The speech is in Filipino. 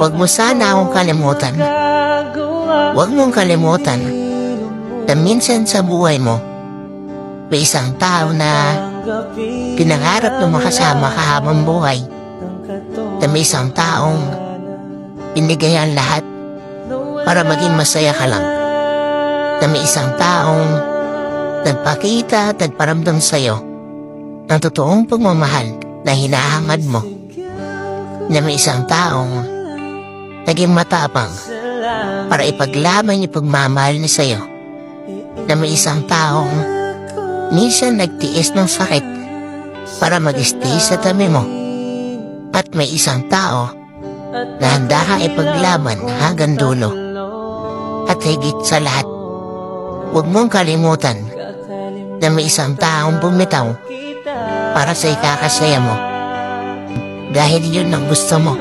Huwag mo sana akong kalimutan. Huwag mong kalimutan na minsan sa buhay mo, may isang tao na pinangarap na makasama ka habang buhay. Na may isang taong binigay ang lahat para maging masaya ka lang. Na may isang taong nagpakita at nagparamdam sa'yo ng totoong pagmamahal na hinahangad mo. Na may isang taong naging matapang para ipaglaban yung pagmamahal niya sa'yo. Na may isang taong minsan nagtiis ng sakit para mag-stay sa tabi mo. At may isang tao na handa ka ipaglaban hanggang dulo. At higit sa lahat, huwag mong kalimutan na may isang taong bumitaw para sa ikakasaya mo. Dahil yun ang gusto mo.